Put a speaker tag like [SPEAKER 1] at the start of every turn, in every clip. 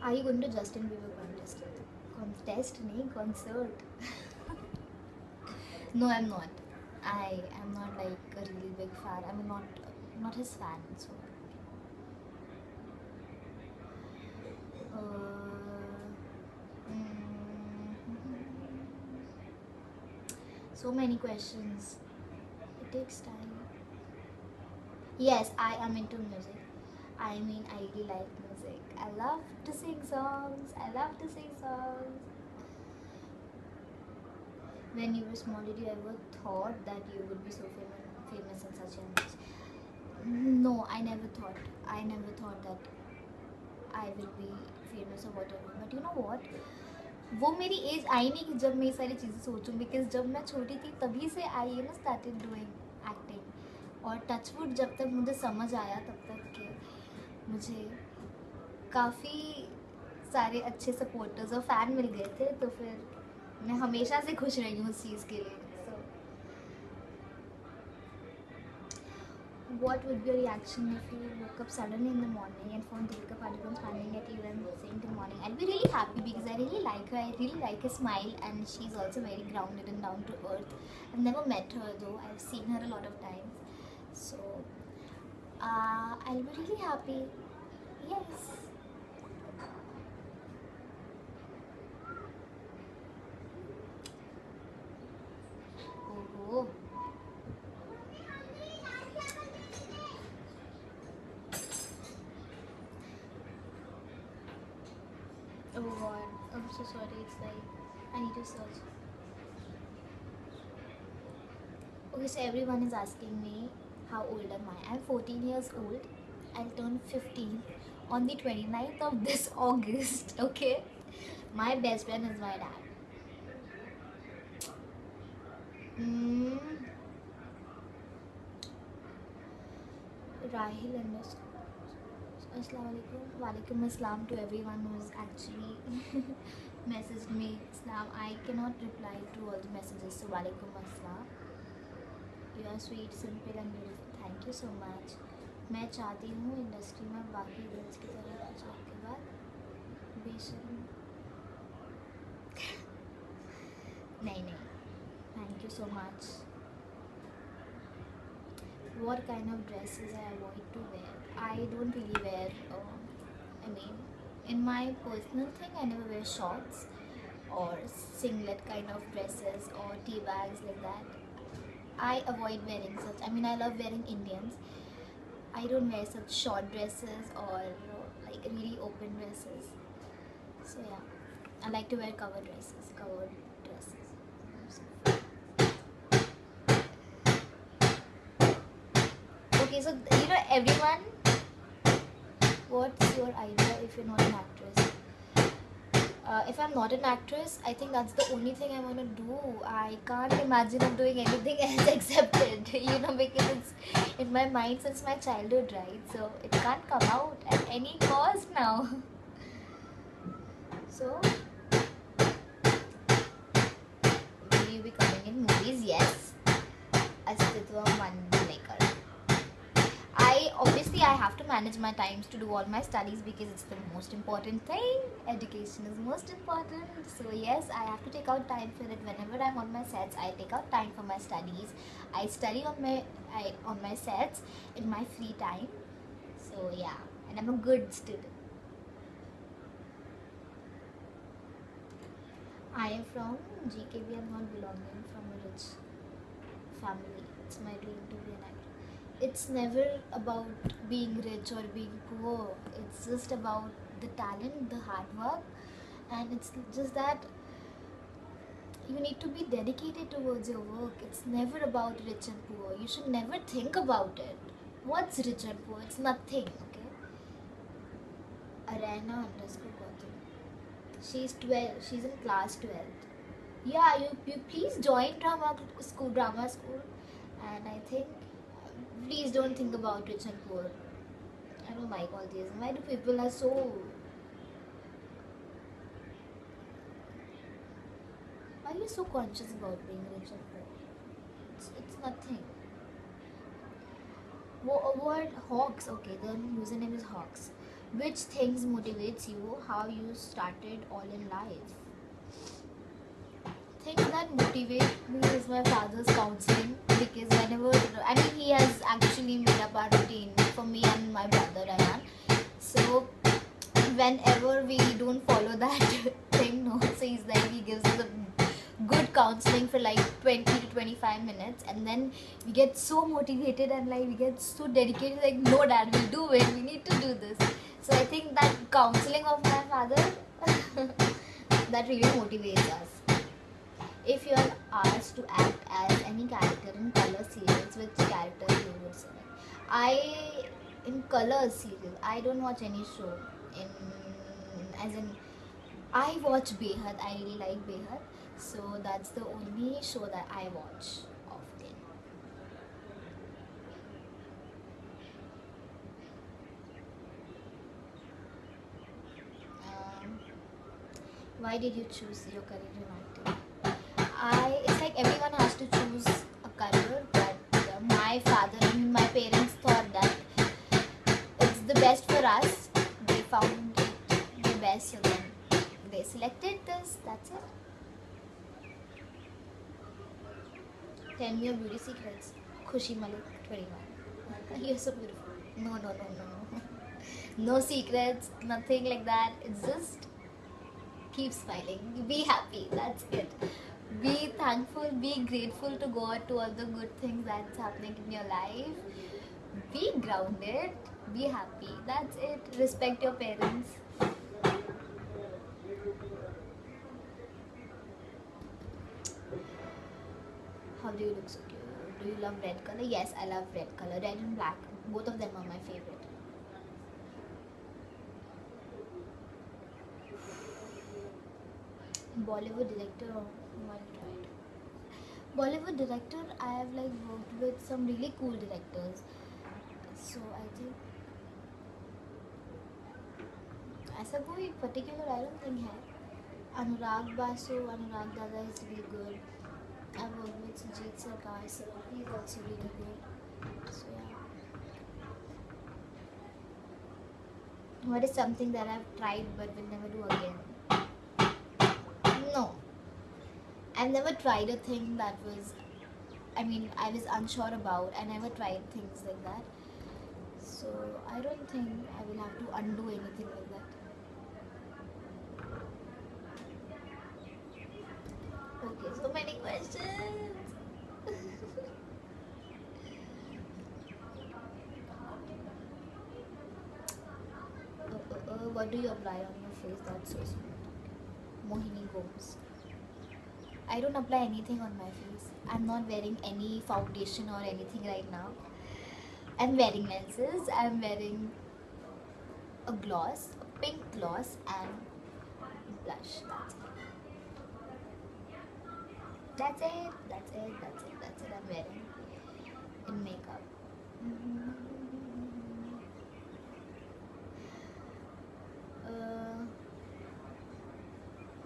[SPEAKER 1] Are you going to Justin Bieber contest? Contest, nahi concert. No, I'm not. I am not like a really big fan. I'm not his fan. So, mm, so many questions. It takes time. Yes, I am into music. I mean, I really like music. I love to sing songs. I love to sing songs. When you were small, did you ever thought that you would be so famous in such young age? No, I never thought. I never thought that I will be famous or whatever. But you know what? वो मेरी as I नहीं कि जब मैं ये सारी चीज़ें सोचूं, बिकॉज जब मैं छोटी थी तभी से I you know started doing acting, और टचवुड जब तक मुझे समझ आया तब तक के मुझे काफ़ी सारे अच्छे सपोर्टर्स और फ़ैन मिल गए थे, तो फिर मैं हमेशा से खुश रही हूँ उस चीज़ के लिए. सो what would be your reaction if you woke up suddenly in the morning and found Deepika Padukone smiling at you and saying good morning? I'd be really happy because I really like her. I really like her smile, and she's also very grounded and down to earth. I've never met her though. I've seen her a lot of times. So I'll be really happy. Yes. Oh. Oh god. I'm so sorry. It's like I need to search. Okay, so everyone is asking me how old am I? I'm 14 years old. I'll turn 15 on the 29th of this August. Okay, my best friend is my dad. Mm, Rahil underscore. Assalamualaikum. Walaikum assalam to everyone who's actually messaged me. Islam. I cannot reply to all the messages. So walaikum assalam. You are sweet, simple and beautiful. Thank you so much. मैं चाहती हूँ industry में बाकी girls की तरह कुछ वक्त के बाद बेशर्म. नहीं नहीं. Thank you so much. What kind of dresses I avoid to wear? I don't really wear. I mean, in my personal thing, I never wear shorts or singlet kind of dresses or tea bags like that. I avoid wearing such. I mean, I love wearing Indians. I don't wear such short dresses or like really open dresses. So yeah, I like to wear covered dresses. Covered dresses. Okay, so you know everyone. What's your idea if you're not an actress? If I'm not an actress, I think that's the only thing I want to do. I can't imagine of doing anything else except it, you know, because it's in my mind since my childhood, right? So it can't come out at any cost now. So, will you be coming in movies? Yes. Astitva Manmaker. I have to manage my times to do all my studies because it's the most important thing. Education is most important. So yes, I have to take out time for it. Whenever I'm on my sets, I take out time for my studies. I study on my sets in my free time. So yeah, and I'm a good student. I am from GKB. I'm not belonging from a rich family. It's my dream to be an actor. It's never about being rich or being poor. It's just about the talent, the hard work, and it's just that you need to be dedicated towards your work. It's never about rich and poor. You should never think about it. What's rich and poor? It's nothing, okay? Arena underscore Gautam. She's 12. She's in class 12th. Yeah, you please join drama school, and I think please don't think about rich and poor. I don't like all these. Why do people are so? Why are you so conscious about being rich and poor? It's nothing. What Hawks? Okay, the username is Hawks. Which things motivates you? How you started all in life? Things that motivate me is my father's counseling, because whenever, I mean, he has actually made up our routine for me and my brother Ryan. So whenever we don't follow that thing, no, so he's like, he gives us a good counseling for like 20 to 25 minutes, and then we get so motivated and like we get so dedicated, like, no dad, we'll do it, we need to do this. So I think that counseling of my father that really motivates us. If you are asked to act as any character in color serials, which character you would select? I, in color serial, I don't watch any show. In, as in, I watch Behad. I really like Behad, so that's the only show that I watch often. Um, why did you choose your career in acting? It's like everyone has to choose a career, but my father and my parents thought that it's the best for us. They found it the best, so then they selected this. That's it. Tell me your beauty secrets. Khushi Malik, 21. You're so beautiful. No, no, no, no, no. No secrets, nothing like that. It's just keep smiling. Be happy. That's it. Be thankful. Be grateful to God, to all the good things that's happening in your life. Be grounded. Be happy. That's it. Respect your parents. How do you look so cute? Do you love red color? Yes, I love red color. Red and black. Both of them are my favorite. Bollywood director or one tried. Bollywood director, I have like worked with some really cool directors. So I think ऐसा कोई particular I don't think है. Anurag Basu, Anurag Dada is really good. I've worked with Sujit Sarkar, so he's also really good. So yeah. What is something that I've tried but will never do again? No. I've never tried a thing that was, I mean, I was unsure about. I never tried things like that. So I don't think I will have to undo anything like that. Okay, so many questions. What do you apply on your face? That's so sweet. Mohini Gomes. I don't apply anything on my face. I'm not wearing any foundation or anything right now. I'm wearing lenses. I'm wearing a gloss, a pink gloss, and blush. That's it. That's it. That's it. That's it. I'm wearing in makeup. Uh,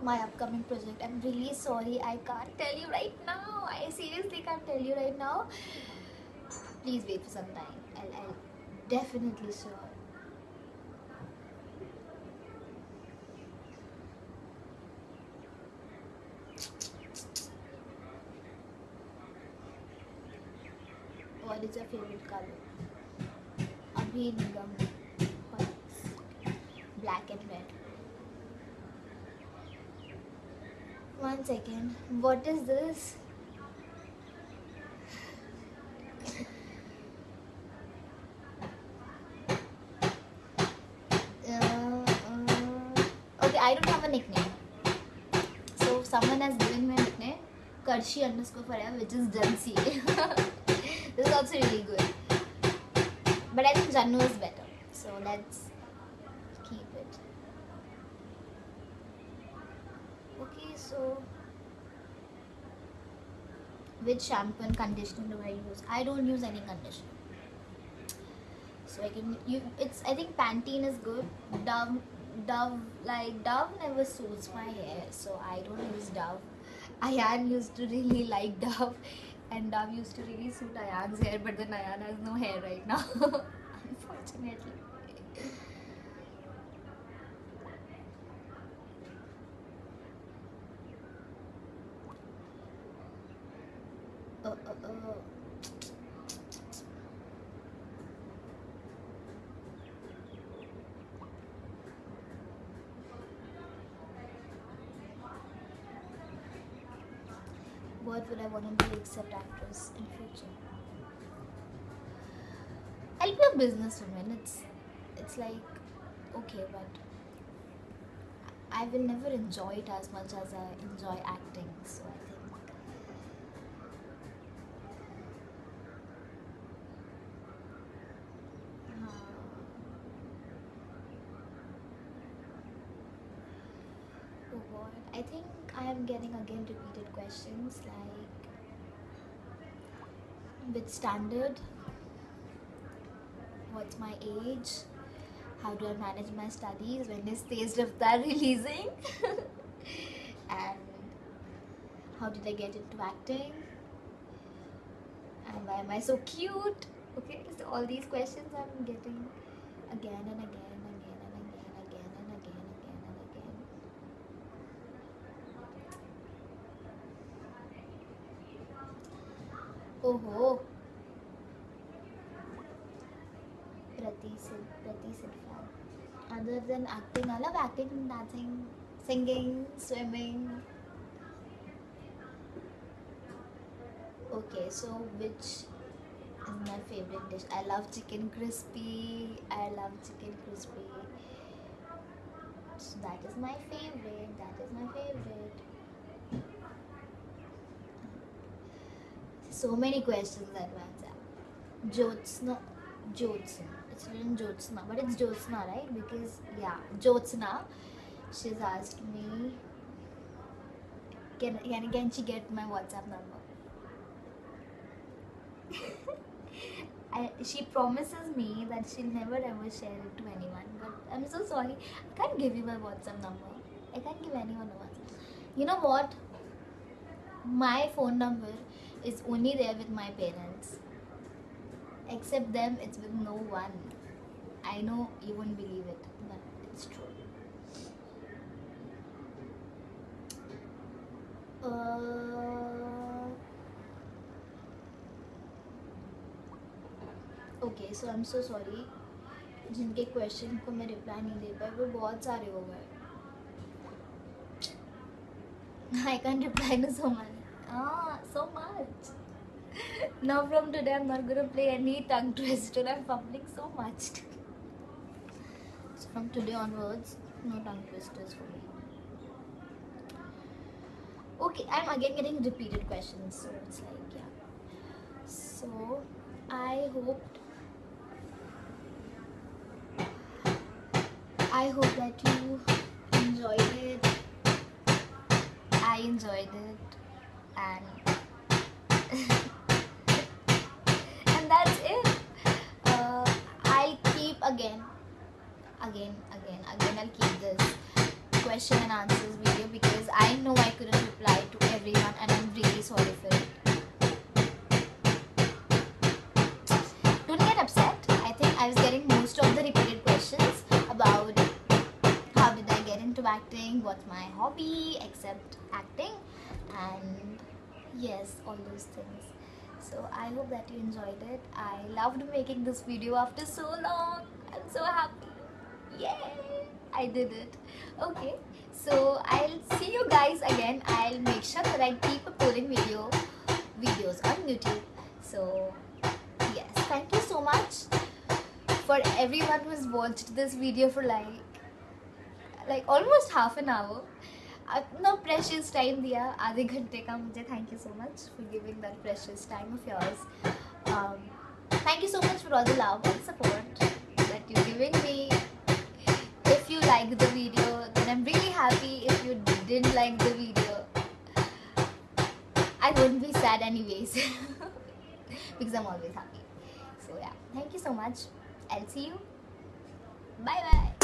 [SPEAKER 1] my upcoming project. I'm really sorry. I can't tell you right now. I seriously can't tell you right now. Please wait for some time. I'll definitely sure. What is your favorite color? Abhi Nigam. Black and red. One second. What is this? Okay, I don't have a nickname. So someone has given me a nickname, Karshi_forever, which is Jansi. This is also really good. But I think Jannu is better. So let's keep it. Okay, so which shampoo and conditioner do I use? I don't use any conditioner. So I can it's, I think Pantene is good. Dove never suits my hair, so I don't use Dove. Ayan used to really like Dove, and Dove used to really suit Ayan's hair, but then Ayan has no hair right now, unfortunately. what would I want to do except actress in future? I'll be a businesswoman. It's like, okay, but I will never enjoy it as much as I enjoy acting. So I think, uh, oh God, I think I am getting again repeated questions like, which standard, what's my age, how do I manage my studies, when is Tez Raftar releasing, and how did I get into acting, and why am I so cute? Okay, so all these questions I'm getting again and again and again and again and again and again and again. Oh ho, Prati Sidfan. Other than acting, I love acting, dancing, singing, swimming. Okay, so which is my favorite dish? I love chicken crispy. I love chicken crispy. So that is my favorite. That is my favorite. So many questions at once. Jyotsna, Jyotsna. It's written Jyotsna, but it's Jyotsna, right? Because yeah, Jyotsna. She's asked me, can she get my WhatsApp number? She promises me that she'll never ever share it to anyone. But I'm so sorry. I can't give you my WhatsApp number. I can't give anyone a WhatsApp. You know what? My phone number is only there with my parents. Except them, it's with no one. I know you won't believe it, but it's true. Okay so I am so sorry जिनके question को मैं reply नहीं दे पाई वो बहुत सारे हो गए. I can reply to so much. Now from today I'm not gonna play any tongue twister. I'm fumbling so much. So from today onwards, no tongue twisters for me. Okay, I'm again getting repeated questions, so it's like, yeah. So I hope that you enjoyed it. I enjoyed it, and and that's it. I keep again. I'll keep this question and answers video because I know I couldn't reply to everyone, and I'm really sorry for it. Don't get upset. I think I was getting most of the repeated questions about how did I get into acting, what's my hobby except acting, and yes, all those things. So I hope that you enjoyed it. I loved making this video after so long. I'm so happy. Yay! I did it. Okay, so I'll see you guys again. I'll make sure that I keep uploading videos on YouTube. So yes, thank you so much for everyone who's watched this video for like almost half an hour. No precious time दिया आधे घंटे का मुझे. Thank you so much for giving that precious time of yours. Thank you so much for all the love and support that you're giving me. If you liked the video, then I'm really happy. If you didn't like the video, I wouldn't be sad anyways because I'm always happy. So yeah, thank you so much. I'll see you. Bye bye.